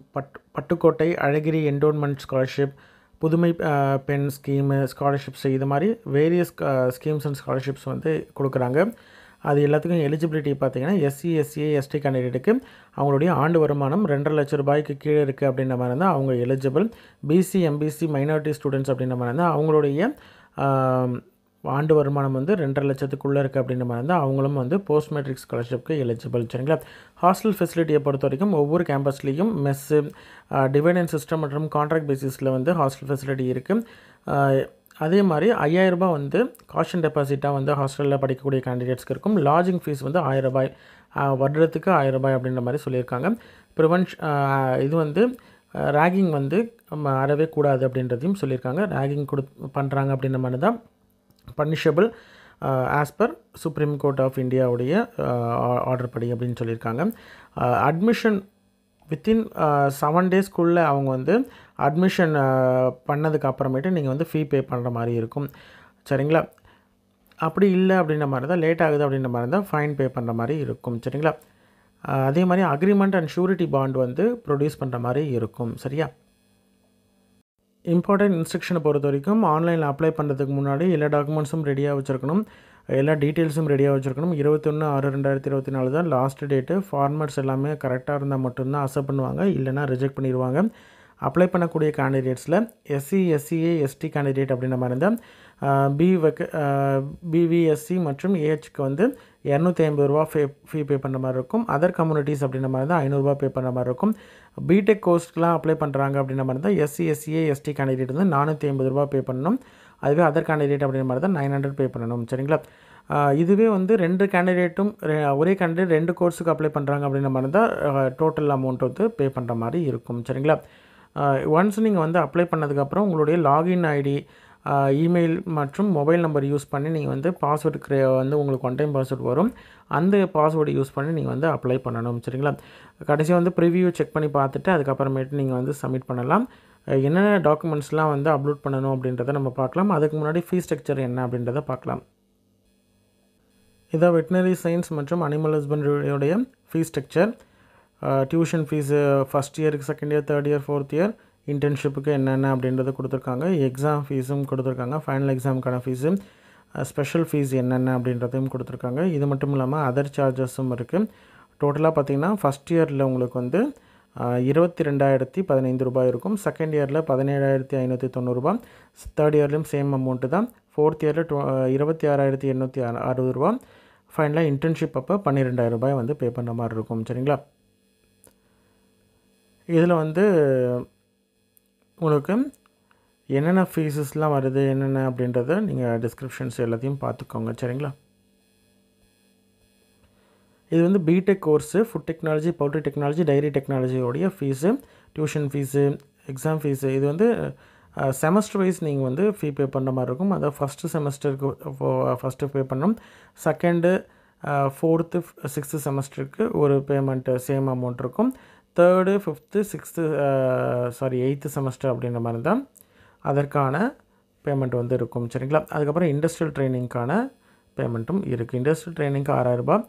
பட்டுக்கோட்டை அழகிரி என்டோன்மெண்ட் ஸ்காலர்ஷிப், புதுமை பெண் ஸ்கீமு ஸ்காலர்ஷிப்ஸ், இது மாதிரி வேரியஸ் ஸ்கீம்ஸ் அண்ட் ஸ்காலர்ஷிப்ஸ் வந்து கொடுக்குறாங்க. அது எல்லாத்துக்கும் எலிஜிபிலிட்டி பார்த்தீங்கன்னா எஸ்சி, எஸ்சிஏ, எஸ்டி கேண்டிடேட்டுக்கு அவங்களுடைய ஆண்டு வருமானம் 2.5 லட்ச ரூபாய்க்கு கீழே இருக்குது அப்படின்ற மாதிரி இருந்தால் அவங்க eligible. BC, MBC, minority students அப்படின்ற மாதிரி இருந்தால் அவங்களுடைய ஆண்டு வருமானம் வந்து 2.5 லட்சத்துக்குள்ளே இருக்குது அப்படின்ற மாதிரி இருந்தால் அவங்களும் வந்து போஸ்ட் மெட்ரிக் ஸ்காலர்ஷிப்க்கு எலிஜிபிள். சரிங்களா? ஹாஸ்டல் ஃபெசிலிட்டியை பொறுத்த வரைக்கும் ஒவ்வொரு கேம்பஸ்லேயும் மெஸ்ஸு, டிவைட் அண்ட் சிஸ்டம் மற்றும் கான்ட்ராக்ட் பேசிஸில் வந்து ஹாஸ்டல் ஃபெசிலிட்டி இருக்குது. அதே மாதிரி 5000 ரூபாய் வந்து காஷன் டெபாசிட்டாக வந்து ஹாஸ்டலில் படிக்கக்கூடிய கேண்டிடேட்ஸ்க்கு இருக்கும். லாட்ஜிங் ஃபீஸ் வந்து 1000 ரூபாய், வருடத்துக்கு 1000 ரூபாய் அப்படின்ற மாதிரி சொல்லியிருக்காங்க. இது வந்து ரேகிங் வந்து அறவே கூடாது அப்படின்றதையும் சொல்லியிருக்காங்க. ரேகிங் பண்ணுறாங்க அப்படின்ற மாதிரி தான் punishable as per supreme court of இந்தியாவுடைய ஆர்டர் படி அப்படின்னு சொல்லியிருக்காங்க. அட்மிஷன் வித்தின் 7 டேஸ்க்குள்ளே அவங்க வந்து அட்மிஷன் பண்ணதுக்கு அப்புறமேட்டு நீங்கள் வந்து ஃபீ பே பண்ணுற மாதிரி இருக்கும். சரிங்களா? அப்படி இல்லை அப்படின்ற மாதிரி தான், லேட் ஆகுது அப்படின்ற மாதிரி தான் ஃபைன் பே பண்ணுற மாதிரி இருக்கும். சரிங்களா? அதே மாதிரி அக்ரிமெண்ட் அண்ட் ஷூரிட்டி பாண்ட் வந்து ப்ரொடியூஸ் பண்ணுற மாதிரி இருக்கும். சரியா? இம்பார்ட்டன்ட் இன்ஸ்ட்ரக்ஷனை பொறுத்த வரைக்கும் ஆன்லைனில் அப்ளை பண்ணுறதுக்கு முன்னாடி எல்லா டாக்குமெண்ட்ஸும் ரெடியாக வச்சுருக்கணும், எல்லா டீட்டெயில்ஸும் ரெடியாக வச்சுருக்கணும். 21/6/2024 தான் லாஸ்ட் டேட்டு. ஃபார்மேட்ஸ் எல்லாமே கரெக்டாக இருந்தால் மட்டும்தான் அக்செப்ட் பண்ணுவாங்க, இல்லைனா ரிஜெக்ட் பண்ணிடுவாங்க. அப்ளை பண்ணக்கூடிய கேண்டிடேட்ஸில் எஸ்சி, எஸ்சிஏ, எஸ்டி கேண்டிடேட் அப்படின்ற மாதிரி இருந்தால் பிவிஎஸ்சி மற்றும் ஏஹெச்க்கு வந்து 250 ரூபா ஃபீ பே பண்ணுற மாதிரி இருக்கும். அதர் கம்யூனிட்டிஸ் அப்படின்ற மாதிரி தான் 500 ரூபா பே பண்ணுற மாதிரி இருக்கும். பிடெக் கோர்ஸ்க்கெலாம் அப்ளை பண்ணுறாங்க அப்படின்ற மாதிரி தான் எஸ்சி, எஸ்சிஏ, எஸ்டி கேண்டிடேட் வந்து 450 ரூபா பே பண்ணணும். அதுவே அதர் கேண்டிடேட் அப்படின்ற மாதிரி தான் 900 பே பண்ணணும். சரிங்களா? இதுவே வந்து 2 கேண்டிடேட்டும் ஒரே கேண்டிடேட் 2 கோர்ஸுக்கு அப்ளை பண்ணுறாங்க அப்படின்ற மாதிரி தான் டோட்டல் அமௌண்ட் வந்து பே பண்ணுற மாதிரி இருக்கும். சரிங்களா? ஒன்ஸ் நீங்கள் வந்து அப்ளை பண்ணதுக்கப்புறம் உங்களுடைய லாகின் ஐடி, இமெயில் மற்றும் மொபைல் நம்பர் யூஸ் பண்ணி நீங்கள் வந்து பாஸ்வேர்டு வந்து உங்களுக்கு ஒன் டைம் பாஸ்வேர்டு வரும். அந்த பாஸ்வேர்டு யூஸ் பண்ணி நீங்கள் வந்து அப்ளை பண்ணணும். சரிங்களா? கடைசியாக வந்து ப்ரிவியூ செக் பண்ணி பார்த்துட்டு அதுக்கப்புறமேட்டு நீங்கள் வந்து சப்மிட் பண்ணலாம். என்னென்ன டாக்குமெண்ட்ஸ்லாம் வந்து அப்லோட் பண்ணணும் அப்படின்றத நம்ம பார்க்கலாம். அதுக்கு முன்னாடி ஃபீஸ் ஸ்ட்ரக்சர் என்ன அப்படின்றத பார்க்கலாம். இதான் வெட்டினரி சயின்ஸ் மற்றும் அனிமல் ஹஸ்பண்ட்ரியோடைய fees structure. Tuition fees first இயருக்கு, second year, third year, fourth year இன்டர்ன்ஷிப்புக்கு என்னென்ன அப்படின்றது கொடுத்துருக்காங்க. எக்ஸாம் ஃபீஸும் கொடுத்துருக்காங்க. ஃபைனல் எக்ஸாமுக்கான ஃபீஸு, ஸ்பெஷல் ஃபீஸ் என்னென்ன அப்படின்றதையும் கொடுத்துருக்காங்க. இது மட்டும் இல்லாமல் அதர் சார்ஜஸும் இருக்குது. டோட்டலாக பார்த்திங்கன்னா ஃபஸ்ட் இயரில் உங்களுக்கு வந்து 22,015 ரூபாய் இருக்கும். செகண்ட் இயரில் 17,590 ரூபா. தேர்ட் இயர்லேயும் சேம் அமௌண்ட்டு தான். ஃபோர்த் இயரில் 26,860 ரூபா. ஃபைனலாக இன்டர்ன்ஷிப் அப்போ 12,000 ரூபாய் வந்து பே பண்ணுற மாதிரி இருக்கும். சரிங்களா? இதில் வந்து உங்களுக்கு என்னென்ன ஃபீஸஸ்லாம் வருது என்னென்ன அப்படின்றத நீங்கள் டிஸ்கிரிப்ஷன்ஸ் எல்லாத்தையும் பார்த்துக்கோங்க. சரிங்களா? இது வந்து BTech course, food technology, poultry technology, dairy டெக்னாலஜியோடைய fees, tuition fees, exam fees. இது வந்து செமஸ்டர் வைஸ் நீங்கள் வந்து ஃபீ பே பண்ணுற மாதிரி இருக்கும். அதாவது ஃபஸ்ட்டு செமஸ்டருக்கு ஃபஸ்ட்டு பே பண்ணணும். செகண்டு, ஃபோர்த்து, சிக்ஸ்த்து செமஸ்டருக்கு ஒரு பேமெண்ட்டு சேம் அமௌண்ட் இருக்கும். Third, fifth, sixth, eighth semester அப்படின்ற மாதிரி தான் அதற்கான பேமெண்ட் வந்து இருக்கும். சரிங்களா? அதுக்கப்புறம் இண்டஸ்ட்ரியல் ட்ரைனிங்க்கான பேமெண்ட்டும் இருக்குது. இண்டஸ்ட்ரியல் ட்ரைனிங்க்கு 6,000 ரூபாய்.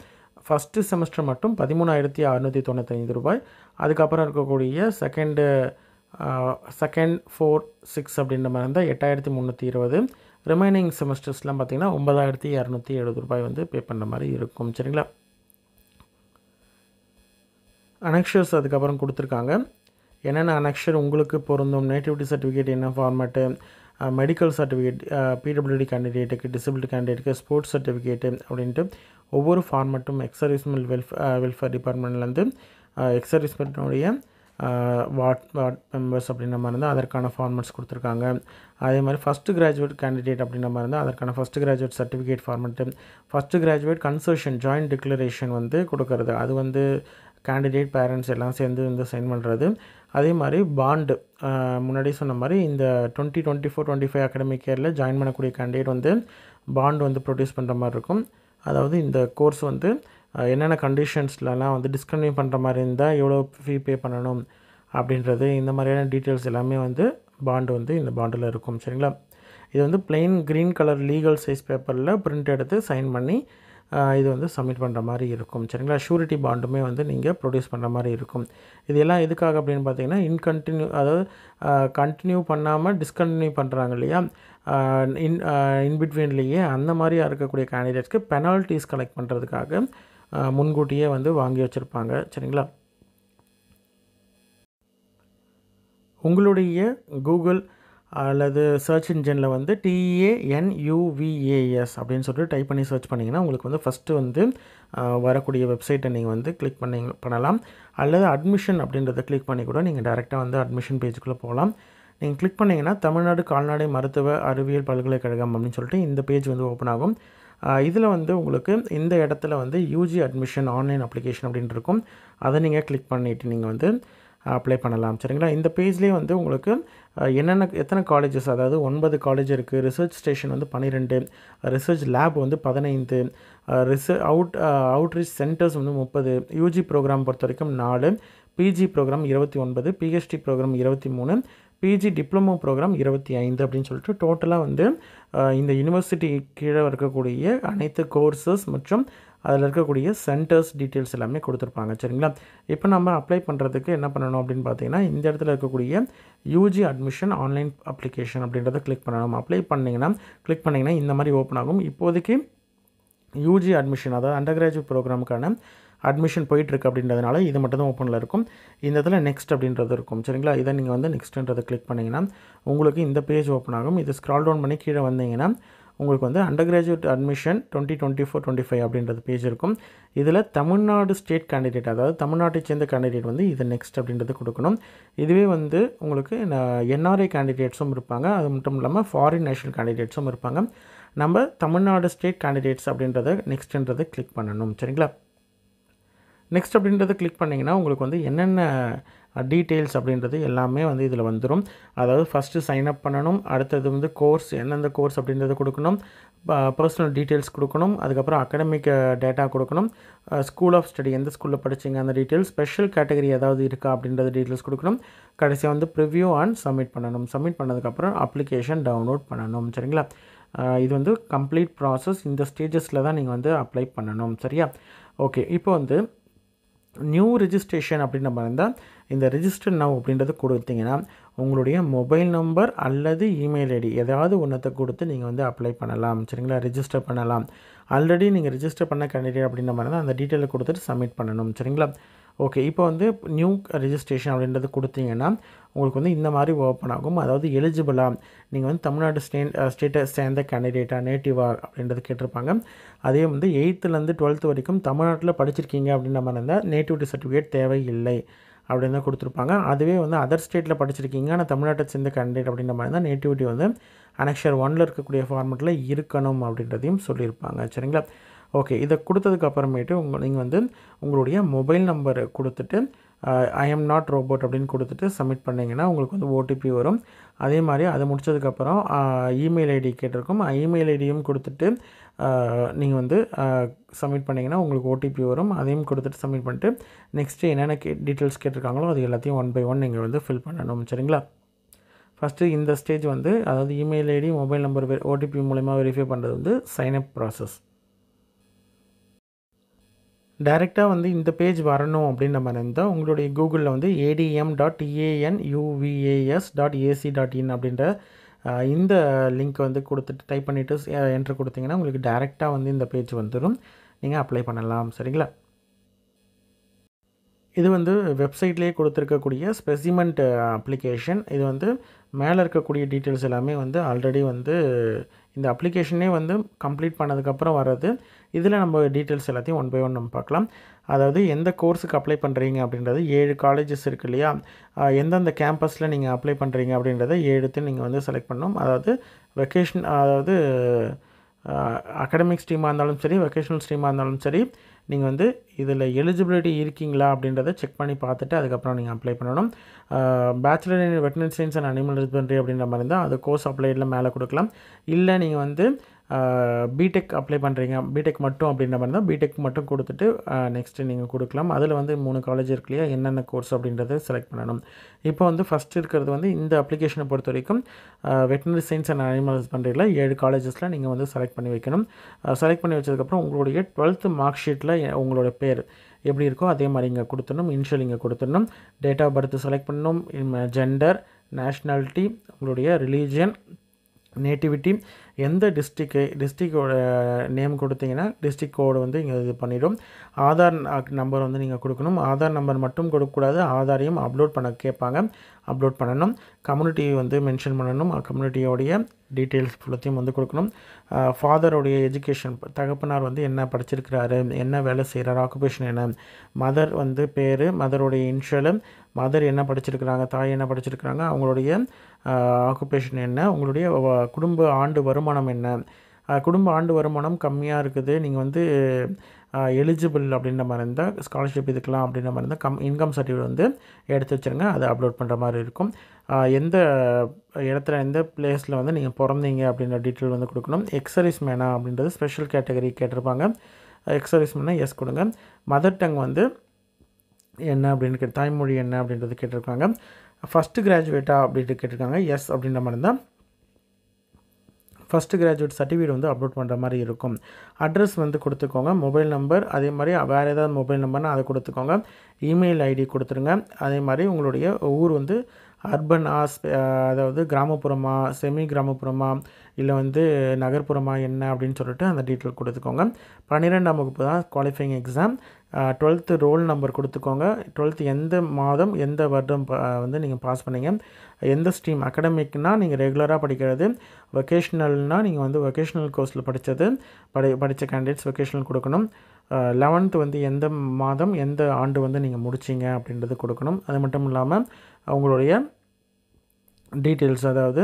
ஃபஸ்ட்டு செமஸ்டர் மட்டும் 13,695 ரூபாய். அதுக்கப்புறம் இருக்கக்கூடிய செகண்ட், 4, 6 அப்படின்ற மாதிரி இருந்தால் 8,320. ரிமைனிங் செமஸ்டர்ஸ்லாம் பார்த்திங்கன்னா 9,270 ரூபாய் வந்து பே பண்ணுற மாதிரி இருக்கும். சரிங்களா? அனெக்ஷர்ஸ் அதுக்கப்புறம் கொடுத்துருக்காங்க. என்னென்ன அனெக்ஷர் உங்களுக்கு பொருந்தும், நேட்டிவிட்டி சர்டிஃபிகேட் என்ன ஃபார்மேட்டு, மெடிக்கல் சர்டிஃபிகேட், பிடபிள்யூடி கேண்டிடேட்டுக்கு, டிசபிலிட்டி கேண்டிடேட்டுக்கு, ஸ்போர்ட்ஸ் சர்டிஃபிகேட்டு அப்படின்ட்டு ஒவ்வொரு ஃபார்மேட்டும் எக்ஸர்வீஸ்மெண்ட் வெல்ஃபேர் டிபார்ட்மெண்ட்லேருந்து எக்ஸர்வீஸ்மெண்ட்டுடைய வார்ட் மெம்பர்ஸ் அப்படின்ற மாதிரி இருந்தால் அதற்கான ஃபார்மேட்ஸ் கொடுத்துருக்காங்க. அதே மாதிரி ஃபஸ்ட்டு கிராஜுவேட் கேண்டிடேட் அப்படின்ற மாதிரி இருந்தால் அதற்கான first graduate certificate format, first graduate concession joint declaration வந்து கொடுக்கறது, அது வந்து கேண்டிடேட் பேரண்ட்ஸ் எல்லாம் சேர்ந்து வந்து சைன் பண்ணுறது. அதே மாதிரி பாண்டு, முன்னாடி சொன்ன மாதிரி இந்த 2024-25 அகாடமிக் இயரில் ஜாயின் பண்ணக்கூடிய கேண்டிடேட் வந்து பாண்டு வந்து ப்ரொடியூஸ் பண்ணுற மாதிரி இருக்கும். அதாவது இந்த கோர்ஸ் வந்து என்னென்ன கண்டிஷன்ஸ்லலாம் வந்து டிஸ்கன்டினியூ பண்ணுற மாதிரி இருந்தால் எவ்வளோ ஃபீ பே பண்ணணும் அப்படின்றது, இந்த மாதிரியான டீட்டெயில்ஸ் எல்லாமே வந்து பாண்டு வந்து இந்த பாண்டில் இருக்கும். சரிங்களா? இது வந்து plain green colour legal size பேப்பரில் பிரிண்ட் எடுத்து சைன் பண்ணி இது வந்து சப்மிட் பண்ணுற மாதிரி இருக்கும். சரிங்களா? ஷூரிட்டி பாண்டுமே வந்து நீங்கள் ப்ரொடியூஸ் பண்ணுற மாதிரி இருக்கும். இது எல்லாம் எதுக்காக அப்படின்னு பார்த்தீங்கன்னா அதாவது கண்டினியூ பண்ணாமல் டிஸ்கண்டினியூ பண்ணுறாங்க இல்லையா, இன்பிட்வீன்லேயே அந்த மாதிரியாக இருக்கக்கூடிய கேண்டிடேட்ஸ்க்கு பெனால்ட்டிஸ் கலெக்ட் பண்ணுறதுக்காக முன்கூட்டியே வந்து வாங்கி வச்சுருப்பாங்க. சரிங்களா? உங்களுடைய கூகுள் அல்லது சர்ச் இன்ஜினில் வந்து TANUVAS அப்படின்னு சொல்லிட்டு டைப் பண்ணி சர்ச் பண்ணிங்கன்னா உங்களுக்கு வந்து ஃபஸ்ட்டு வந்து வரக்கூடிய வெப்சைட்டை நீங்கள் வந்து கிளிக் பண்ணலாம். அல்லது அட்மிஷன் அப்படின்றத கிளிக் பண்ணி கூட நீங்கள் டைரெக்டாக வந்து அட்மிஷன் பேஜுக்குள்ளே போகலாம். நீங்கள் கிளிக் பண்ணிங்கன்னா தமிழ்நாடு கால்நடை மருத்துவ அறிவியல் பல்கலைக்கழகம் அப்படின்னு சொல்லிட்டு இந்த பேஜ் வந்து ஓப்பன் ஆகும். இதில் வந்து உங்களுக்கு இந்த இடத்துல வந்து UG அட்மிஷன் ஆன்லைன் அப்ளிகேஷன் அப்படின்ட்டு இருக்கும். அதை நீங்கள் கிளிக் பண்ணிவிட்டு நீங்கள் வந்து அப்ளை பண்ணலாம். சரிங்களா? இந்த பேஜ்லேயே வந்து உங்களுக்கு எத்தனை காலேஜஸ், அதாவது 9 காலேஜ் இருக்குது. ரிசர்ச் ஸ்டேஷன் வந்து 12, ரிசர்ச் லேப் வந்து 15, அவுட்ரீச் சென்டர்ஸ் வந்து 30, UG ப்ரோக்ராம் பொறுத்த வரைக்கும் 4, PG program 29, PhD program 23, PG diploma program 25 அப்படின்னு சொல்லிட்டு டோட்டலாக வந்து இந்த யூனிவர்சிட்டி கீழே இருக்கக்கூடிய அனைத்து கோர்சஸ் மற்றும் அதில் இருக்கக்கூடிய சென்டர்ஸ் டீட்டெயில்ஸ் எல்லாமே கொடுத்துருப்பாங்க. சரிங்களா? இப்போ நம்ம அப்ளை பண்ணுறதுக்கு என்ன பண்ணணும் அப்படின்னு பார்த்தீங்கன்னா, இந்த இடத்துல இருக்கக்கூடிய UG அட்மிஷன் ஆன்லைன் அப்ளிகேஷன் அப்படின்றத கிளிக் பண்ணணும். கிளிக் பண்ணிங்கன்னா இந்த மாதிரி ஓப்பன் ஆகும். இப்போதைக்கு UG அட்மிஷன், அதாவது அண்டர் கிராஜுவேட் ப்ரோக்ராமுக்கான அட்மிஷன் போயிட்டுருக்கு அப்படின்றதுனால இது மட்டும் தான் ஓப்பனில் இருக்கும். இந்த இடத்துல நெக்ஸ்ட் அப்படின்றது இருக்கும். சரிங்களா? இதை நீங்கள் வந்து நெக்ஸ்ட்டுன்றதை கிளிக் பண்ணிங்கன்னா உங்களுக்கு இந்த பேஜ் ஓப்பன் ஆகும். இது ஸ்க்ரால் டவுன் பண்ணி கீழே வந்தீங்கன்னா உங்களுக்கு வந்து அண்டர் கிராஜுவேட் அட்மிஷன் 2024-25 அப்படின்றது பேஜ் இருக்கும். இதில் தமிழ்நாடு ஸ்டேட் கேண்டிடேட், அதாவது தமிழ்நாட்டை சேர்ந்த கேண்டிடேட் வந்து இது நெக்ஸ்ட் அப்படின்றது கொடுக்கணும். இதுவே வந்து உங்களுக்கு NRI கேண்டிடேட்ஸும் இருப்பாங்க. அது மட்டும் இல்லாமல் ஃபாரின் நேஷனல் கேண்டிடேட்ஸும் இருப்பாங்க. நம்ம தமிழ்நாடு ஸ்டேட் கேண்டிடேட்ஸ் அப்படின்றத நெக்ஸ்ட்ன்றதை கிளிக் பண்ணணும். சரிங்களா? நெக்ஸ்ட் அப்படின்றத கிளிக் பண்ணிங்கன்னா உங்களுக்கு வந்து என்னென்ன டீட்டெயில்ஸ் அப்படின்றது எல்லாமே வந்து இதில் வந்துடும். அதாவது ஃபஸ்ட்டு சைன்அப் பண்ணணும். அடுத்தது வந்து கோர்ஸ், எந்தெந்த கோர்ஸ் அப்படின்றத கொடுக்கணும். பர்சனல் டீட்டெயில்ஸ் கொடுக்கணும். அதுக்கப்புறம் அகாடமிக் டேட்டா கொடுக்கணும். ஸ்கூல் ஆஃப் ஸ்டடி, எந்த ஸ்கூலில் படிச்சிங்க அந்த டீட்டெயில்ஸ், ஸ்பெஷல் கேட்டகரி ஏதாவது இருக்கா அப்படின்றது டீட்டெயில்ஸ் கொடுக்கணும். கடைசியாக வந்து ப்ரிவ்யூ அண்ட் சப்மிட் பண்ணணும். சப்மிட் பண்ணதுக்கப்புறம் அப்ளிகேஷன் டவுன்லோட் பண்ணணும். சரிங்களா? இது வந்து கம்ப்ளீட் ப்ராசஸ். இந்த ஸ்டேஜஸில் தான் நீங்கள் வந்து அப்ளை பண்ணணும். சரியா? ஓகே. இப்போ வந்து நியூ ரிஜிஸ்ட்ரேஷன் அப்படின்னு நம்ம இருந்தால் இந்த ரிஜிஸ்டர் நவ் அப்படின்றது கொடுத்தீங்கன்னா உங்களுடைய மொபைல் நம்பர் அல்லது இமெயில் ஐடி ஏதாவது ஒன்றத்தை கொடுத்து நீங்கள் வந்து அப்ளை பண்ணலாம். சரிங்களா, ரிஜிஸ்டர் பண்ணலாம். ஆல்ரெடி நீங்கள் ரிஜிஸ்டர் பண்ண கேண்டிடேட் அப்படின்ற மாதிரி தான் அந்த டீட்டெயிலை கொடுத்துட்டு சப்மிட் பண்ணணும். சரிங்களா, ஓகே. இப்போ வந்து நியூ ரிஜிஸ்ட்ரேஷன் அப்படின்றது கொடுத்தீங்கன்னா உங்களுக்கு வந்து இந்த மாதிரி ஓப்பன் ஆகும். அதாவது எலிஜிபிளாக நீங்கள் வந்து தமிழ்நாடு ஸ்டேட்டை சேர்ந்த கேண்டிடேட்டாக நேட்டிவாக அப்படின்றது கேட்டிருப்பாங்க. அதே வந்து 8th-லேருந்து 12th வரைக்கும் தமிழ்நாட்டில் படிச்சிருக்கீங்க அப்படின்ற மாதிரி இருந்தால் நேட்டிவிட்டி சர்டிஃபிகேட் தேவையில்லை அப்படின்னு தான் கொடுத்துருப்பாங்க. அதுவே வந்து அதர் ஸ்டேட்டில் படிச்சிருக்கீங்க ஆனால் தமிழ்நாட்டை சேர்ந்த கேண்டிடேட் அப்படின்ற மாதிரி தான் நேட்டிவிட்டி வந்து அனெக்ஷர் 1ல் இருக்கக்கூடிய ஃபார்மெட்டில் இருக்கணும் அப்படின்றதையும் சொல்லியிருப்பாங்க. சரிங்களா, ஓகே. இதை கொடுத்ததுக்கு அப்புறமேட்டு நீங்கள் வந்து உங்களுடைய மொபைல் நம்பர் கொடுத்துட்டு ஐ எம் நாட் ரோபோட் அப்படின்னு கொடுத்துட்டு சப்மிட் பண்ணிங்கன்னா உங்களுக்கு வந்து ஓடிபி வரும். அதே மாதிரி அதை முடித்ததுக்கப்புறம் இமெயில் ஐடி கேட்டிருக்கும். இமெயில் ஐடியும் கொடுத்துட்டு நீங்கள் வந்து சப்மிட் பண்ணிங்கன்னா உங்களுக்கு ஓடிபி வரும். அதையும் கொடுத்துட்டு சப்மிட் பண்ணிட்டு நெக்ஸ்ட்டு என்னென்ன டீட்டெயில்ஸ் கேட்டிருக்காங்களோ அது எல்லாத்தையும் 1 by 1 நீங்கள் வந்து ஃபில் பண்ணணும். சரிங்களா, ஃபஸ்ட்டு இந்த ஸ்டேஜ் வந்து அதாவது email ID mobile number OTP மூலமாக வெரிஃபை பண்ணுறது வந்து சைன்அப் ப்ராசஸ். டைரெக்டாக வந்து இந்த பேஜ் வரணும் அப்படின்னு நம்ம இருந்தால் உங்களுடைய கூகுளில் வந்து adm.tanuvas.ac.in அப்படின்ற இந்த லிங்க் வந்து கொடுத்துட்டு டைப் பண்ணிவிட்டு என்ட்ரு கொடுத்தீங்கன்னா உங்களுக்கு டைரெக்டாக வந்து இந்த பேஜ் வந்துடும். நீங்கள் அப்ளை பண்ணலாம். சரிங்களா, இது வந்து வெப்சைட்லேயே கொடுத்துருக்கக்கூடிய ஸ்பெசிமெண்ட் அப்ளிகேஷன். இது வந்து மேலே இருக்கக்கூடிய டீட்டெயில்ஸ் எல்லாமே வந்து ஆல்ரெடி வந்து இந்த அப்ளிகேஷனே வந்து கம்ப்ளீட் பண்ணதுக்கப்புறம் வர்றது. இதில் நம்ம டீட்டெயில்ஸ் எல்லாத்தையும் 1 by 1 நம்ம பார்க்கலாம். அதாவது எந்த கோர்ஸுக்கு அப்ளை பண்ணுறீங்க அப்படின்றது 7 காலேஜஸ் இருக்கு இல்லையா, எந்தெந்த கேம்பஸில் நீங்கள் அப்ளை பண்ணுறீங்க அப்படின்றத 7 நீங்கள் வந்து செலக்ட் பண்ணணும். அதாவது அதாவது அகாடமிக் ஸ்ட்ரீமாக இருந்தாலும் சரி, வெக்கேஷனல் ஸ்ட்ரீமாக இருந்தாலும் சரி, நீங்கள் வந்து இதில் எலிஜிபிலிட்டி இருக்கீங்களா அப்படின்றத செக் பண்ணி பார்த்துட்டு அதுக்கப்புறம் நீங்கள் அப்ளை பண்ணணும். Bachelor in veterinary science and animal husbandry அப்படின்ற மாதிரி இருந்தால் அது கோர்ஸ் அப்ளைடில் மேலே கொடுக்கலாம். இல்லை நீங்கள் வந்து பிடெக் அப்ளை பண்ணுறீங்க, பிடெக் மட்டும் அப்படின்ற மாதிரி இருந்தால் பிடெக் மட்டும் கொடுத்துட்டு நெக்ஸ்ட்டு நீங்கள் கொடுக்கலாம். அதில் வந்து 3 காலேஜ் இருக்கு இல்லையா, என்னென்ன கோர்ஸ் அப்படின்றத செலக்ட் பண்ணணும். இப்போ வந்து ஃபஸ்ட் இருக்கிறது வந்து இந்த அப்ளிகேஷனை பொறுத்த வரைக்கும் வெட்டனரி சயின்ஸ் அண்ட் அனிமல் ஹஸ்பண்ட்ரியில் 7 காலேஜஸில் நீங்கள் வந்து செலக்ட் பண்ணி வைக்கணும். செலக்ட் பண்ணி வச்சதுக்கப்புறம் உங்களுடைய 12th மார்க் ஷீட்டில் உங்களோட பேர் எப்படி இருக்கோ அதே மாதிரி இங்கே கொடுத்துடணும். இனிஷியல் இங்கே கொடுத்துடணும். டேட் ஆஃப் பர்த் செலக்ட் பண்ணணும். ஜெண்டர், நேஷ்னாலிட்டி, உங்களுடைய ரிலீஜியன், நேட்டிவிட்டி, எந்த டிஸ்ட்ரிக்டோட நேம் கொடுத்தீங்கன்னா டிஸ்ட்ரிக்ட் கோடு வந்து இங்கே இது பண்ணிடும். ஆதார் நம்பர் வந்து நீங்கள் கொடுக்கணும். ஆதார் நம்பர் மட்டும் கொடுக்கக்கூடாது, ஆதாரையும் அப்லோட் பண்ண கேட்பாங்க, அப்லோட் பண்ணணும். கம்யூனிட்டி வந்து மென்ஷன் பண்ணணும். கம்யூனிட்டியோடைய டீட்டெயில்ஸ் ஃபுல்லத்தையும் வந்து கொடுக்கணும். ஃபாதருடைய எஜுகேஷன், தகப்பனார் வந்து என்ன படிச்சிருக்கிறாரு, என்ன வேலை செய்கிறாரு, ஆக்குபேஷன் என்ன, மதர் வந்து பேர், மதருடைய இன்ஷியலு, மதர் என்ன படிச்சிருக்கிறாங்க, தாய் என்ன படிச்சிருக்கிறாங்க, அவங்களுடைய ஆக்குபேஷன் என்ன, உங்களுடைய குடும்ப ஆண்டு வருமானம் என்ன. குடும்ப ஆண்டு வருமானம் கம்மியாக இருக்குது, நீங்கள் வந்து எலிஜிபிள் அப்படின்ற மாதிரி இருந்தால் ஸ்காலர்ஷிப் இதுக்கெலாம் அப்படின்ற மாதிரி இருந்தால் இன்கம் சர்டிஃபிகேட் வந்து எடுத்து வச்சுருங்க. அதை அப்லோட் பண்ணுற மாதிரி இருக்கும். எந்த இடத்துல எந்த பிளேஸில் வந்து நீங்கள் பிறந்தீங்க அப்படின்ற டீட்டெயில் வந்து கொடுக்கணும். எக்ஸர்வீஸ் மேனா அப்படின்றது ஸ்பெஷல் கேட்டகரி கேட்டிருப்பாங்க. எக்ஸர்வீஸ் மேனா எஸ் கொடுங்க. மதர் டங் வந்து என்ன அப்படின்னு தாய்மொழி என்ன அப்படின்றது கேட்டிருக்காங்க. ஃபஸ்ட்டு கிராஜுவேட்டா அப்படின்ட்டு கேட்டிருக்காங்க. எஸ் அப்படின்ற மாதிரி இருந்தால் ஃபஸ்ட்டு கிராஜுவேட் சர்டிஃபிகேட் வந்து அப்லோட் பண்ணுற மாதிரி இருக்கும். அட்ரஸ் வந்து கொடுத்துக்கோங்க. மொபைல் நம்பர் அதே மாதிரி வேறு ஏதாவது மொபைல் நம்பர்னால் அதை கொடுத்துக்கோங்க. இமெயில் ஐடி கொடுத்துருங்க. அதே மாதிரி உங்களுடைய ஊர் வந்து அர்பன் அதாவது கிராமப்புறமா, செமி கிராமப்புறமா, இல்லை வந்து நகர்ப்புறமா என்ன அப்படின்னு சொல்லிட்டு அந்த டீட்டெயில் கொடுத்துக்கோங்க. 12ஆம் வகுப்பு தான் qualifying exam. 12th roll number கொடுத்துக்கோங்க. 12th எந்த மாதம் எந்த வருடம் வந்து நீங்கள் பாஸ் பண்ணீங்க, எந்த ஸ்ட்ரீம். அகடமிக்னால் நீங்கள் ரெகுலராக படிக்கிறது, வெக்கேஷ்னல்னால் நீங்கள் வந்து வெக்கேஷ்னல் கோர்ஸில் படித்தது படித்த கேண்டிடேட்ஸ் வெக்கேஷ்னல் கொடுக்கணும். 11th வந்து எந்த மாதம் எந்த ஆண்டு வந்து நீங்கள் முடிச்சிங்க அப்படின்றது கொடுக்கணும். அது மட்டும் இல்லாமல் அவங்களுடைய டீட்டெயில்ஸ், அதாவது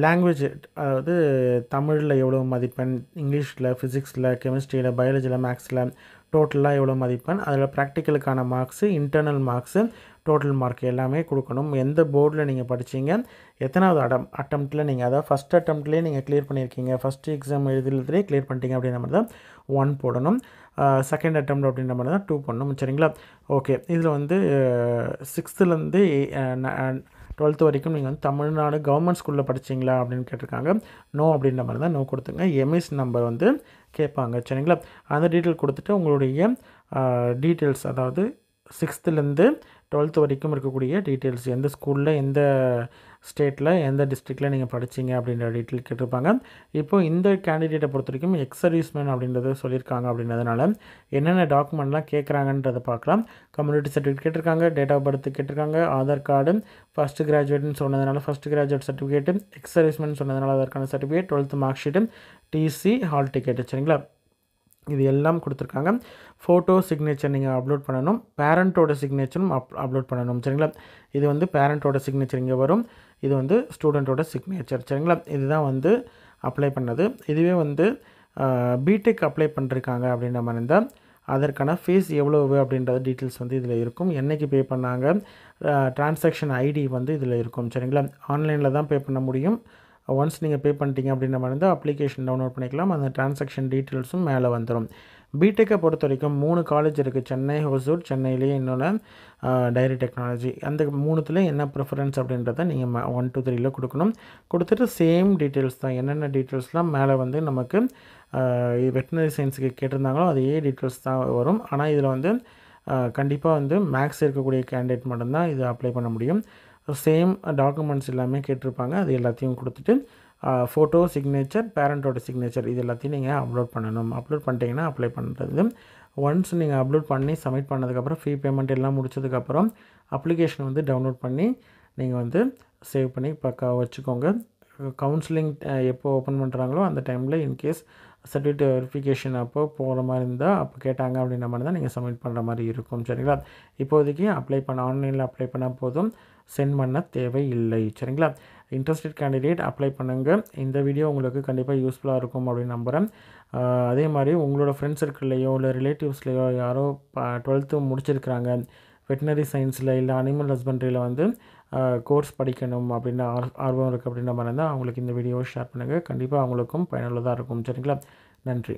லாங்குவேஜ், அதாவது தமிழில் எவ்வளோ மதிப்பெண், இங்கிலீஷில், ஃபிசிக்ஸில், கெமிஸ்ட்ரியில், பயாலஜியில், மேக்ஸில் டோட்டலாக எவ்வளோ மதிப்பெண், அதில் ப்ராக்டிக்கலுக்கான marks, internal marks, total mark எல்லாமே கொடுக்கணும். எந்த போர்டில் நீங்கள் படித்தீங்க, எத்தனாவது அட்டம்ப்டில் நீங்கள், அதாவது ஃபஸ்ட் அட்டம்ப்ட்லேயே நீங்கள் கிளியர் பண்ணியிருக்கீங்க, ஃபஸ்ட்டு எக்ஸாம் எழுதுலேயே கிளியர் பண்ணிட்டீங்க அப்படின்ற மாதிரி தான் 1 போடணும். செகண்ட் அட்டம்ப்ட் அப்படின்ற மாதிரி தான் 2 பண்ணணும். சரிங்களா, ஓகே. இதில் வந்து 6th 12th வரைக்கும் நீங்கள் வந்து தமிழ்நாடு கவர்மெண்ட் ஸ்கூலில் படிச்சிங்களா அப்படின்னு கேட்டிருக்காங்க. நோ அப்படின்ற மாதிரி தான் நோ கொடுத்துங்க. எம்எஸ் நம்பர் வந்து கேட்பாங்க சரிங்களா. அந்த டீட்டெயில் கொடுத்துட்டு உங்களுடைய டீட்டெயில்ஸ், அதாவது 6th to 12th வரைக்கும் இருக்கக்கூடிய டீட்டெயில்ஸ், எந்த ஸ்கூலில் எந்த ஸ்டேட்டில் எந்த டிஸ்ட்ரிக்டில் நீங்கள் படிச்சிங்க அப்படின்ற டீட்டெயில் கேட்டிருப்பாங்க. இப்போது இந்த கேண்டிடேட்டை பொறுத்த வரைக்கும் எக்ஸ் சர்வீஸ்மேன் அப்படின்றத சொல்லியிருக்காங்க. அப்படின்றதுனால என்னென்ன டாக்குமெண்ட்லாம் கேட்குறாங்கன்றதை பார்க்கலாம். கம்யூனிட்டி சர்டிஃபிகேட் கேட்டிருக்காங்க, டேட் ஆஃப் பர்த் கேட்டிருக்காங்க, ஆதார் கார்டு, ஃபஸ்ட் கிராஜுவேட்னு சொன்னதுனால first graduate certificate, ex serviceman சொன்னதுனால அதற்கான certificate, 12th mark sheet, TC, hall ticket சரிங்களா. இது எல்லாம் கொடுத்துருக்காங்க. ஃபோட்டோ சிக்னேச்சர் நீங்கள் அப்லோட் பண்ணணும், பேரண்ட்டோட சிக்னேச்சரும் அப்லோட் பண்ணணும் சரிங்களா. இது வந்து பேரண்ட்டோட சிக்னேச்சர் இங்கே வரும், இது வந்து ஸ்டூடெண்ட்டோட சிக்னேச்சர் சரிங்களா. இதுதான் வந்து அப்ளை பண்ணது. இதுவே வந்து பிடெக் அப்ளை பண்ணிருக்காங்க அப்படின்ற மாதிரி இருந்தால் அதற்கான ஃபீஸ் எவ்வளவு அப்படின்ற டீட்டெயில்ஸ் வந்து இதில் இருக்கும். என்றைக்கு பே பண்ணாங்க, டிரான்சாக்ஷன் ஐடி வந்து இதில் இருக்கும் சரிங்களா. ஆன்லைனில் தான் பே பண்ண முடியும். ஒன்ஸ் நீங்கள் பே பண்ணிட்டீங்க அப்படின்ற மாதிரி இருந்தால் அப்ளிகேஷன் டவுன்லோட் பண்ணிக்கலாம். அந்த டிரான்சாக்ஷன் டீட்டெயில்ஸும் மேலே வந்துடும். பிடெக்கை பொறுத்த வரைக்கும் 3 காலேஜ் இருக்குது. சென்னை, ஹொசூர், சென்னையிலேயே இன்னொன்று டைரி டெக்னாலஜி. அந்த 3த்துல என்ன ப்ரிஃபரன்ஸ் அப்படின்றத நீங்கள் 1 2 3ல் கொடுக்கணும். கொடுத்துட்டு சேம் டீட்டெயில்ஸ் தான், என்னென்ன டீட்டெயில்ஸ்லாம் மேலே வந்து நமக்கு வெட்டினரி சயின்ஸுக்கு கேட்டிருந்தாங்களோ அதே டீட்டெயில்ஸ் தான் வரும். ஆனால் இதில் வந்து கண்டிப்பாக வந்து மேக்ஸ் இருக்கக்கூடிய கேண்டிடேட் மட்டும்தான் இது அப்ளை பண்ண முடியும். சேம் டாக்குமெண்ட்ஸ் எல்லாமே கேட்டிருப்பாங்க. அது எல்லாத்தையும் கொடுத்துட்டு ஃபோட்டோ, சிக்னேச்சர், பேரண்ட்டோட சிக்னேச்சர் இது எல்லாத்தையும் நீங்கள் அப்லோட் பண்ணணும். அப்லோட் பண்ணிட்டீங்கன்னா அப்ளை பண்ணுறது. ஒன்ஸ் நீங்கள் அப்லோட் பண்ணி சப்மிட் பண்ணதுக்கப்புறம் ஃபீ பேமெண்ட் எல்லாம் முடிச்சதுக்கப்புறம் அப்ளிகேஷன் வந்து டவுன்லோட் பண்ணி நீங்கள் வந்து சேவ் பண்ணி பக்கா வச்சுக்கோங்க. கவுன்சிலிங் எப்போ ஓப்பன் பண்ணுறாங்களோ அந்த டைமில் இன்கேஸ் சர்டிஃபிகேட் வெரிஃபிகேஷன் அப்போ போகிற மாதிரி இருந்தால் அப்போ கேட்டாங்க அப்படின்ற மாதிரி தான் நீங்கள் சப்மிட் பண்ணுற மாதிரி இருக்கும் சரிங்களா. இப்போதைக்கு ஆன்லைனில் அப்ளை பண்ணால் போதும், சென்ட் பண்ண தேவை இல்லை சரிங்களா. இன்ட்ரெஸ்டட் கேண்டிடேட் அப்ளை பண்ணுங்கள். இந்த வீடியோ உங்களுக்கு கண்டிப்பாக யூஸ்ஃபுல்லாக இருக்கும் அப்படின்னு நம்புகிறேன். அதே மாதிரி உங்களோட ஃப்ரெண்ட்ஸ் சர்க்கிள்லையோ இல்லை ரிலேட்டிவ்ஸ்லையோ யாரோ 12th முடிச்சிருக்கிறாங்க, வெட்டினரி சயின்ஸில் இல்லை அனிமல் ஹஸ்பண்ட்ரியில் வந்து கோர்ஸ் படிக்கணும் அப்படின்னு ஆர்வம் இருக்குது அப்படின்ற மாதிரி இருந்தால் அவங்களுக்கு இந்த வீடியோவை ஷேர் பண்ணுங்கள். கண்டிப்பாக அவங்களுக்கும் பயனுள்ளதாக இருக்கும் சரிங்களா. நன்றி.